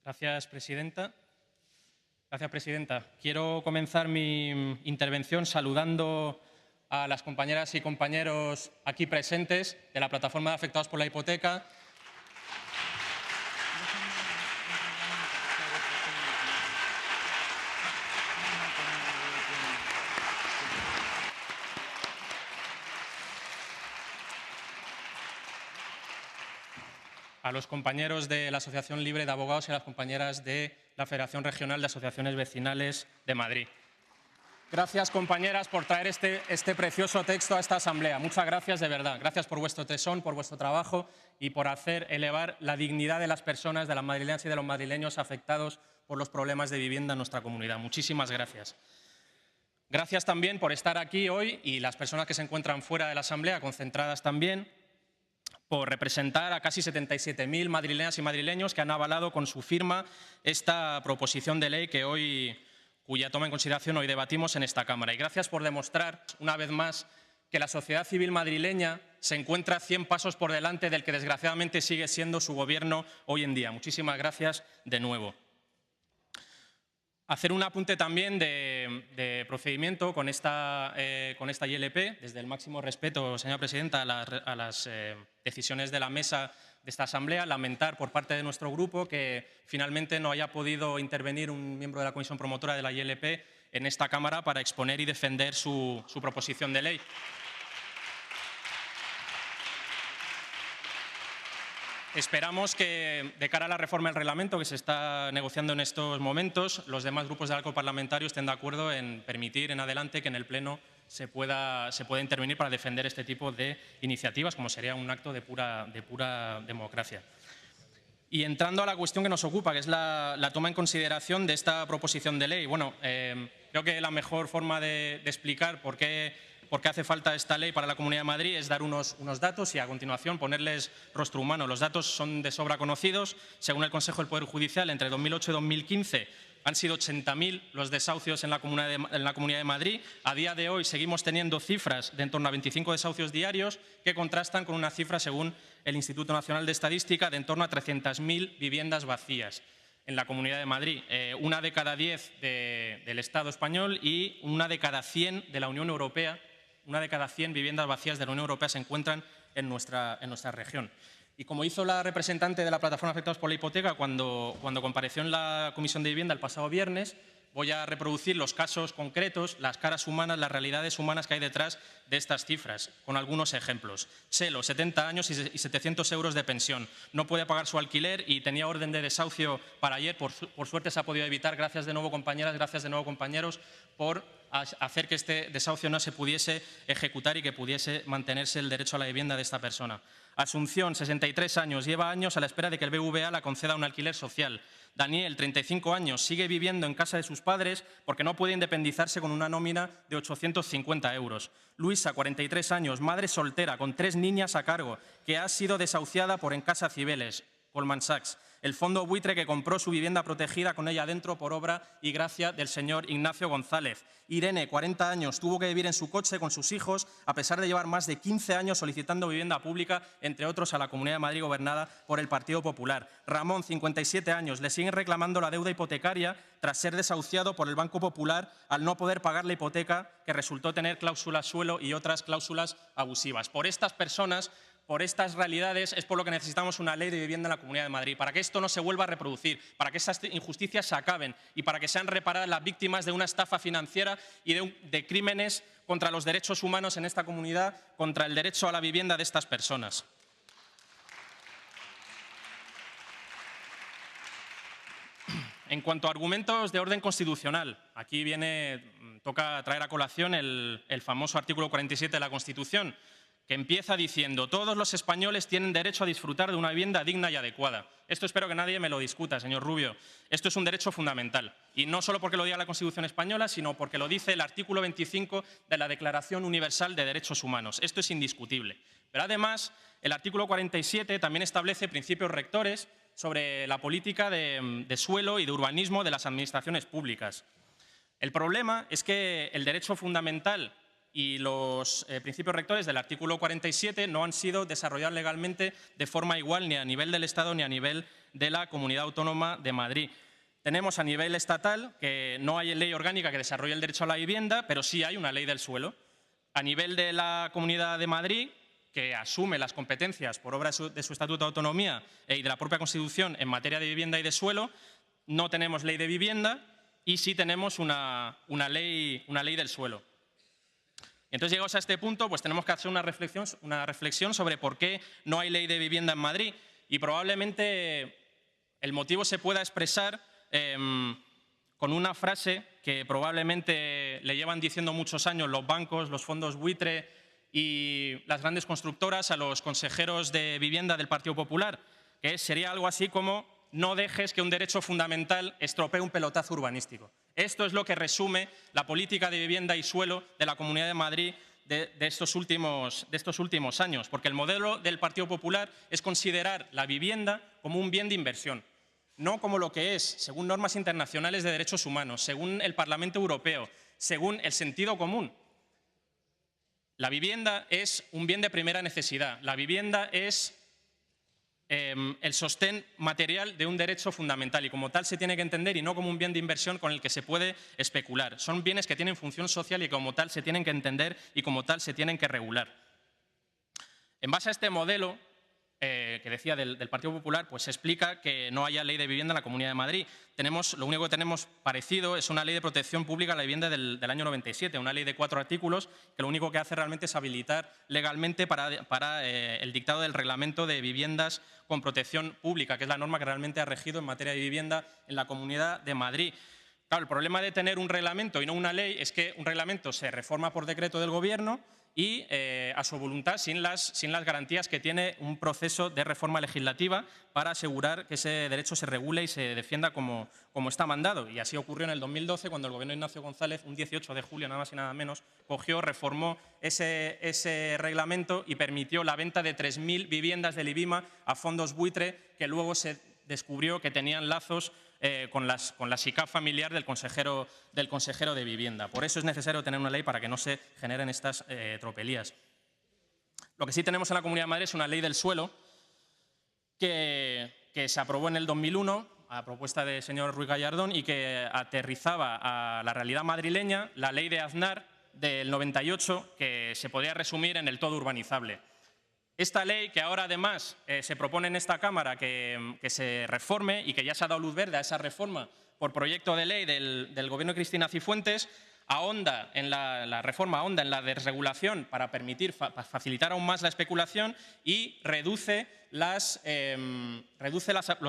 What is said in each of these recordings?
Gracias, presidenta. Gracias, presidenta. Quiero comenzar mi intervención saludando a las compañeras y compañeros aquí presentes de la Plataforma de Afectados por la Hipoteca. A los compañeros de la Asociación Libre de Abogados y a las compañeras de la Federación Regional de Asociaciones Vecinales de Madrid. Gracias, compañeras, por traer este precioso texto a esta asamblea. Muchas gracias, de verdad. Gracias por vuestro tesón, por vuestro trabajo y por hacer elevar la dignidad de las personas, de las madrileñas y de los madrileños afectados por los problemas de vivienda en nuestra comunidad. Muchísimas gracias. Gracias también por estar aquí hoy y las personas que se encuentran fuera de la asamblea, concentradas también, por representar a casi 77.000 madrileñas y madrileños que han avalado con su firma esta proposición de ley cuya toma en consideración hoy debatimos en esta Cámara. Y gracias por demostrar, una vez más, que la sociedad civil madrileña se encuentra 100 pasos por delante del que desgraciadamente sigue siendo su gobierno hoy en día. Muchísimas gracias de nuevo. Hacer un apunte también de procedimiento con esta ILP, desde el máximo respeto, señora presidenta, a las decisiones de la mesa de esta asamblea. Lamentar por parte de nuestro grupo que finalmente no haya podido intervenir un miembro de la comisión promotora de la ILP en esta Cámara para exponer y defender su proposición de ley. Esperamos que, de cara a la reforma del reglamento que se está negociando en estos momentos, los demás grupos del arco parlamentario estén de acuerdo en permitir en adelante que en el Pleno se pueda intervenir para defender este tipo de iniciativas, como sería un acto de pura democracia. Y entrando a la cuestión que nos ocupa, que es la toma en consideración de esta proposición de ley. Bueno, creo que la mejor forma de explicar por qué hace falta esta ley para la Comunidad de Madrid es dar unos datos y a continuación ponerles rostro humano. Los datos son de sobra conocidos. Según el Consejo del Poder Judicial, entre 2008 y 2015 han sido 80.000 los desahucios en la Comunidad de Madrid. A día de hoy seguimos teniendo cifras de en torno a 25 desahucios diarios que contrastan con una cifra, según el Instituto Nacional de Estadística, de en torno a 300.000 viviendas vacías en la Comunidad de Madrid. Una de cada 10 del Estado español y una de cada 100 de la Unión Europea. Una de cada 100 viviendas vacías de la Unión Europea se encuentran en nuestra región. Y como hizo la representante de la Plataforma Afectados por la Hipoteca cuando compareció en la Comisión de Vivienda el pasado viernes, voy a reproducir los casos concretos, las caras humanas, las realidades humanas que hay detrás de estas cifras, con algunos ejemplos. Selo, 70 años y 700 euros de pensión. No puede pagar su alquiler y tenía orden de desahucio para ayer. Por suerte se ha podido evitar. Gracias de nuevo, compañeras, gracias de nuevo, compañeros, por hacer que este desahucio no se pudiese ejecutar y que pudiese mantenerse el derecho a la vivienda de esta persona. Asunción, 63 años, lleva años a la espera de que el BVA la conceda un alquiler social. Daniel, 35 años, sigue viviendo en casa de sus padres porque no puede independizarse con una nómina de 850 euros. Luisa, 43 años, madre soltera, con 3 niñas a cargo, que ha sido desahuciada por Encasa Cibeles, Goldman Sachs, el fondo buitre que compró su vivienda protegida con ella dentro por obra y gracia del señor Ignacio González. Irene, 40 años, tuvo que vivir en su coche con sus hijos a pesar de llevar más de 15 años solicitando vivienda pública, entre otros a la Comunidad de Madrid gobernada por el Partido Popular. Ramón, 57 años, le siguen reclamando la deuda hipotecaria tras ser desahuciado por el Banco Popular al no poder pagar la hipoteca que resultó tener cláusulas suelo y otras cláusulas abusivas. Por estas personas, por estas realidades, es por lo que necesitamos una ley de vivienda en la Comunidad de Madrid, para que esto no se vuelva a reproducir, para que estas injusticias se acaben y para que sean reparadas las víctimas de una estafa financiera y de crímenes contra los derechos humanos en esta comunidad, contra el derecho a la vivienda de estas personas. En cuanto a argumentos de orden constitucional, aquí toca traer a colación el famoso artículo 47 de la Constitución, que empieza diciendo: todos los españoles tienen derecho a disfrutar de una vivienda digna y adecuada. Esto espero que nadie me lo discuta, señor Rubio. Esto es un derecho fundamental. Y no solo porque lo diga la Constitución española, sino porque lo dice el artículo 25 de la Declaración Universal de Derechos Humanos. Esto es indiscutible. Pero además, el artículo 47 también establece principios rectores sobre la política de suelo y de urbanismo de las administraciones públicas. El problema es que el derecho fundamental y los principios rectores del artículo 47 no han sido desarrollados legalmente de forma igual ni a nivel del Estado ni a nivel de la Comunidad Autónoma de Madrid. Tenemos a nivel estatal que no hay ley orgánica que desarrolle el derecho a la vivienda, pero sí hay una ley del suelo. A nivel de la Comunidad de Madrid, que asume las competencias por obra de su Estatuto de Autonomía y de la propia Constitución en materia de vivienda y de suelo, no tenemos ley de vivienda y sí tenemos una ley del suelo. Entonces, llegados a este punto, pues tenemos que hacer una reflexión sobre por qué no hay ley de vivienda en Madrid. Y probablemente el motivo se pueda expresar con una frase que probablemente le llevan diciendo muchos años los bancos, los fondos buitre y las grandes constructoras a los consejeros de vivienda del Partido Popular, que sería algo así como: no dejes que un derecho fundamental estropee un pelotazo urbanístico. Esto es lo que resume la política de vivienda y suelo de la Comunidad de Madrid de estos últimos años, porque el modelo del Partido Popular es considerar la vivienda como un bien de inversión, no como lo que es, según normas internacionales de derechos humanos, según el Parlamento Europeo, según el sentido común. La vivienda es un bien de primera necesidad. La vivienda es el sostén material de un derecho fundamental y como tal se tiene que entender y no como un bien de inversión con el que se puede especular. Son bienes que tienen función social y como tal se tienen que entender y como tal se tienen que regular. En base a este modelo que decía del Partido Popular, pues se explica que no haya ley de vivienda en la Comunidad de Madrid. Lo único que tenemos parecido es una ley de protección pública a la vivienda del año 97, una ley de 4 artículos que lo único que hace realmente es habilitar legalmente para el dictado del reglamento de viviendas con protección pública, que es la norma que realmente ha regido en materia de vivienda en la Comunidad de Madrid. Claro, el problema de tener un reglamento y no una ley es que un reglamento se reforma por decreto del Gobierno y a su voluntad, sin las garantías que tiene un proceso de reforma legislativa para asegurar que ese derecho se regule y se defienda como está mandado. Y así ocurrió en el 2012, cuando el Gobierno de Ignacio González, un 18 de julio, nada más y nada menos, reformó ese reglamento y permitió la venta de 3.000 viviendas del IBIMA a fondos buitre que luego se descubrió que tenían lazos con la SICAV familiar del consejero de Vivienda. Por eso es necesario tener una ley para que no se generen estas tropelías. Lo que sí tenemos en la Comunidad de Madrid es una ley del suelo que se aprobó en el 2001 a propuesta del señor Ruiz Gallardón y que aterrizaba a la realidad madrileña la ley de Aznar del 98, que se podría resumir en el todo urbanizable. Esta ley, que ahora además se propone en esta Cámara que se reforme y que ya se ha dado luz verde a esa reforma por proyecto de ley del Gobierno de Cristina Cifuentes, la reforma ahonda en la desregulación para facilitar aún más la especulación y reduce los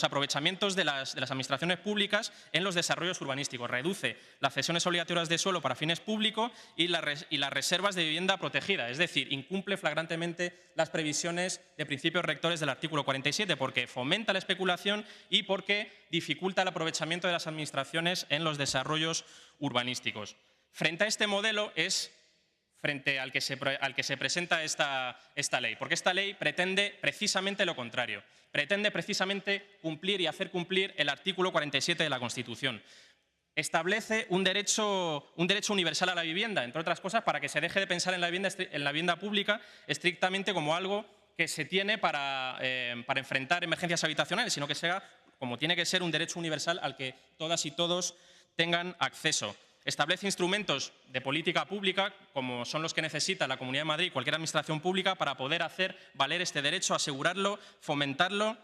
aprovechamientos de las administraciones públicas en los desarrollos urbanísticos, reduce las cesiones obligatorias de suelo para fines públicos y las reservas de vivienda protegida, es decir, incumple flagrantemente las previsiones de principios rectores del artículo 47 porque fomenta la especulación y porque dificulta el aprovechamiento de las administraciones en los desarrollos urbanísticos. Frente a este modelo es frente al que se presenta esta ley, porque esta ley pretende precisamente lo contrario, pretende precisamente cumplir y hacer cumplir el artículo 47 de la Constitución. Establece un derecho universal a la vivienda, entre otras cosas, para que se deje de pensar en la vivienda pública estrictamente como algo que se tiene para enfrentar emergencias habitacionales, sino que sea, como tiene que ser, un derecho universal al que todas y todos tengan acceso. Establece instrumentos de política pública, como son los que necesita la Comunidad de Madrid y cualquier administración pública, para poder hacer valer este derecho, asegurarlo, fomentarlo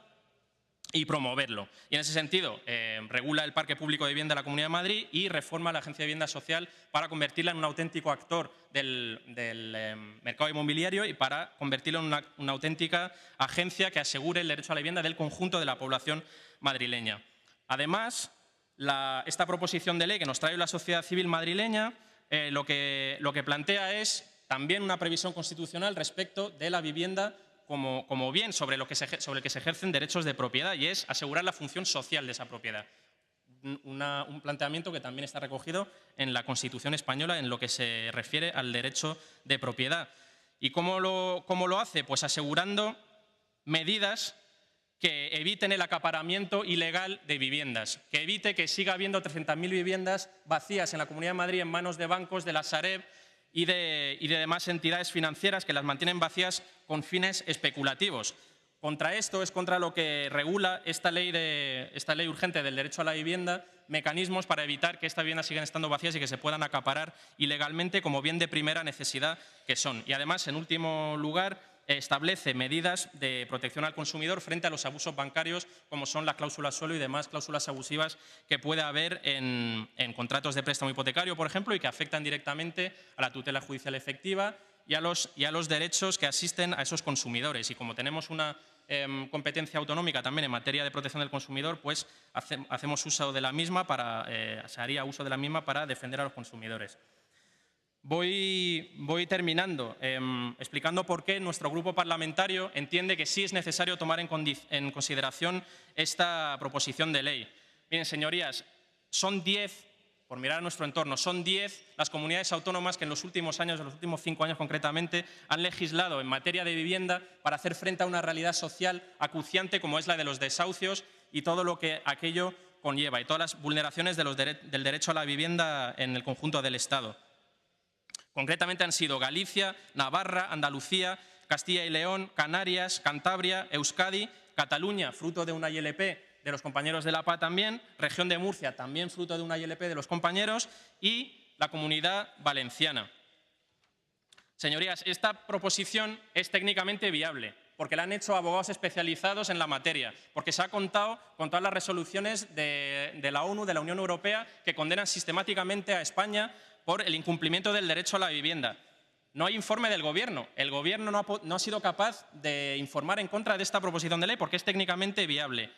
y promoverlo. Y en ese sentido, regula el parque público de vivienda de la Comunidad de Madrid y reforma la Agencia de Vivienda Social para convertirla en un auténtico actor del mercado inmobiliario y para convertirla en una auténtica agencia que asegure el derecho a la vivienda del conjunto de la población madrileña. Además, esta proposición de ley que nos trae la sociedad civil madrileña lo que plantea es también una previsión constitucional respecto de la vivienda como bien sobre el que se ejercen derechos de propiedad, y es asegurar la función social de esa propiedad. Un planteamiento que también está recogido en la Constitución española en lo que se refiere al derecho de propiedad. ¿Y cómo lo hace? Pues asegurando medidas que eviten el acaparamiento ilegal de viviendas, que evite que siga habiendo 300.000 viviendas vacías en la Comunidad de Madrid en manos de bancos, de la Sareb y de demás entidades financieras que las mantienen vacías con fines especulativos. Contra esto es contra lo que regula esta ley urgente del derecho a la vivienda, mecanismos para evitar que estas viviendas sigan estando vacías y que se puedan acaparar ilegalmente como bien de primera necesidad que son. Y además, en último lugar, establece medidas de protección al consumidor frente a los abusos bancarios, como son las cláusulas suelo y demás cláusulas abusivas que puede haber en contratos de préstamo hipotecario, por ejemplo, y que afectan directamente a la tutela judicial efectiva y a los derechos que asisten a esos consumidores. Y como tenemos una competencia autonómica también en materia de protección del consumidor, pues hacemos uso de la misma se haría uso de la misma para defender a los consumidores. Voy terminando explicando por qué nuestro grupo parlamentario entiende que sí es necesario tomar en consideración esta proposición de ley. Miren, señorías, son 10, por mirar a nuestro entorno, son 10 las comunidades autónomas que en los últimos años, en los últimos 5 años concretamente, han legislado en materia de vivienda para hacer frente a una realidad social acuciante como es la de los desahucios y todo lo que aquello conlleva y todas las vulneraciones del derecho a la vivienda en el conjunto del Estado. Concretamente han sido Galicia, Navarra, Andalucía, Castilla y León, Canarias, Cantabria, Euskadi, Cataluña, fruto de una ILP de los compañeros de la PA también, Región de Murcia, también fruto de una ILP de los compañeros, y la Comunidad Valenciana. Señorías, esta proposición es técnicamente viable, porque la han hecho abogados especializados en la materia, porque se ha contado con todas las resoluciones de la ONU, de la Unión Europea, que condenan sistemáticamente a España por el incumplimiento del derecho a la vivienda. No hay informe del Gobierno. El Gobierno no ha sido capaz de informar en contra de esta proposición de ley porque es técnicamente viable.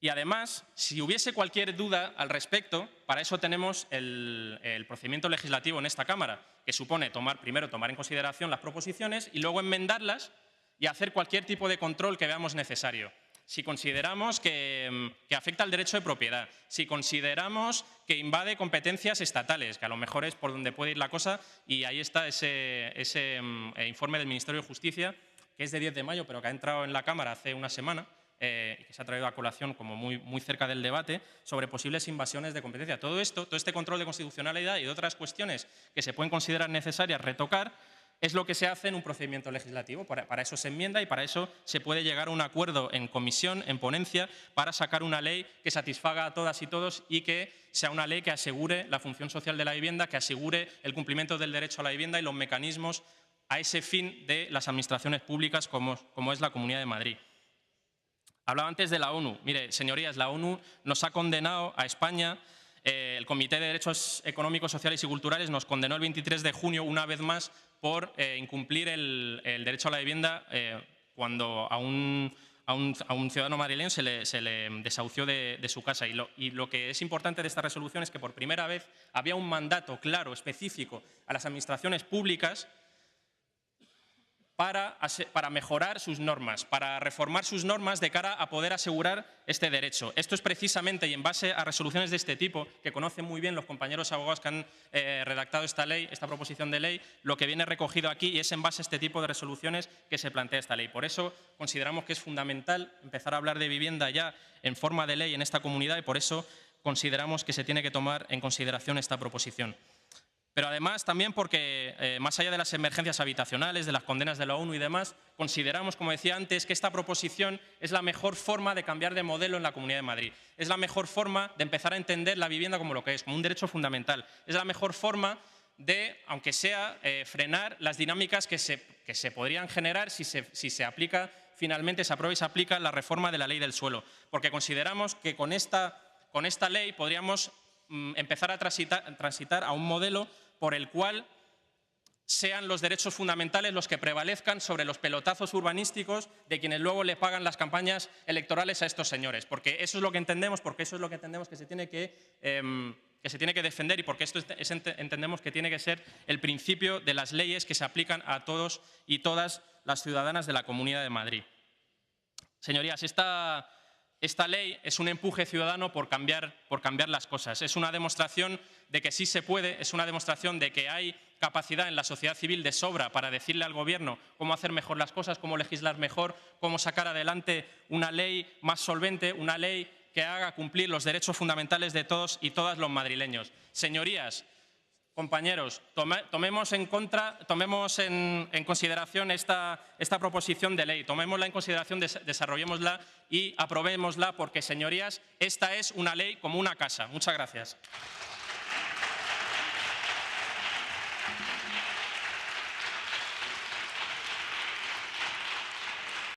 Y además, si hubiese cualquier duda al respecto, para eso tenemos el procedimiento legislativo en esta Cámara, que supone primero tomar en consideración las proposiciones y luego enmendarlas y hacer cualquier tipo de control que veamos necesario. Si consideramos que afecta al derecho de propiedad, si consideramos que invade competencias estatales, que a lo mejor es por donde puede ir la cosa, y ahí está ese informe del Ministerio de Justicia, que es de 10 de mayo, pero que ha entrado en la Cámara hace una semana, y que se ha traído a colación como muy cerca del debate, sobre posibles invasiones de competencia. Todo este control de constitucionalidad y de otras cuestiones que se pueden considerar necesarias retocar, es lo que se hace en un procedimiento legislativo. Para eso se enmienda y para eso se puede llegar a un acuerdo en comisión, en ponencia, para sacar una ley que satisfaga a todas y todos y que sea una ley que asegure la función social de la vivienda, que asegure el cumplimiento del derecho a la vivienda y los mecanismos a ese fin de las administraciones públicas como es la Comunidad de Madrid. Hablaba antes de la ONU. Mire, señorías, la ONU nos ha condenado a España. El Comité de Derechos Económicos, Sociales y Culturales nos condenó el 23 de junio una vez más por incumplir el derecho a la vivienda cuando a un ciudadano madrileño se le desahució de su casa. Y lo que es importante de esta resolución es que por primera vez había un mandato claro, específico a las administraciones públicas para mejorar sus normas, para reformar sus normas de cara a poder asegurar este derecho. Esto es precisamente, y en base a resoluciones de este tipo, que conocen muy bien los compañeros abogados que han redactado esta proposición de ley, lo que viene recogido aquí, y es en base a este tipo de resoluciones que se plantea esta ley. Por eso consideramos que es fundamental empezar a hablar de vivienda ya en forma de ley en esta comunidad y por eso consideramos que se tiene que tomar en consideración esta proposición. Pero además también porque, más allá de las emergencias habitacionales, de las condenas de la ONU y demás, consideramos, como decía antes, que esta proposición es la mejor forma de cambiar de modelo en la Comunidad de Madrid. Es la mejor forma de empezar a entender la vivienda como lo que es, como un derecho fundamental. Es la mejor forma de, aunque sea, frenar las dinámicas que se podrían generar si se aplica, finalmente se aprueba y se aplica la reforma de la ley del suelo. Porque consideramos que con esta ley podríamos empezar a transitar a un modelo por el cual sean los derechos fundamentales los que prevalezcan sobre los pelotazos urbanísticos de quienes luego le pagan las campañas electorales a estos señores. Porque eso es lo que entendemos, que se tiene que defender y porque entendemos que tiene que ser el principio de las leyes que se aplican a todos y todas las ciudadanas de la Comunidad de Madrid. Señorías, esta ley es un empuje ciudadano por cambiar las cosas. Es una demostración de que sí se puede, es una demostración de que hay capacidad en la sociedad civil de sobra para decirle al Gobierno cómo hacer mejor las cosas, cómo legislar mejor, cómo sacar adelante una ley más solvente, una ley que haga cumplir los derechos fundamentales de todos y todas los madrileños. Señorías, Compañeros, tomemos en consideración esta proposición de ley, tomémosla en consideración, desarrollémosla y aprobémosla porque, señorías, esta es una ley como una casa. Muchas gracias.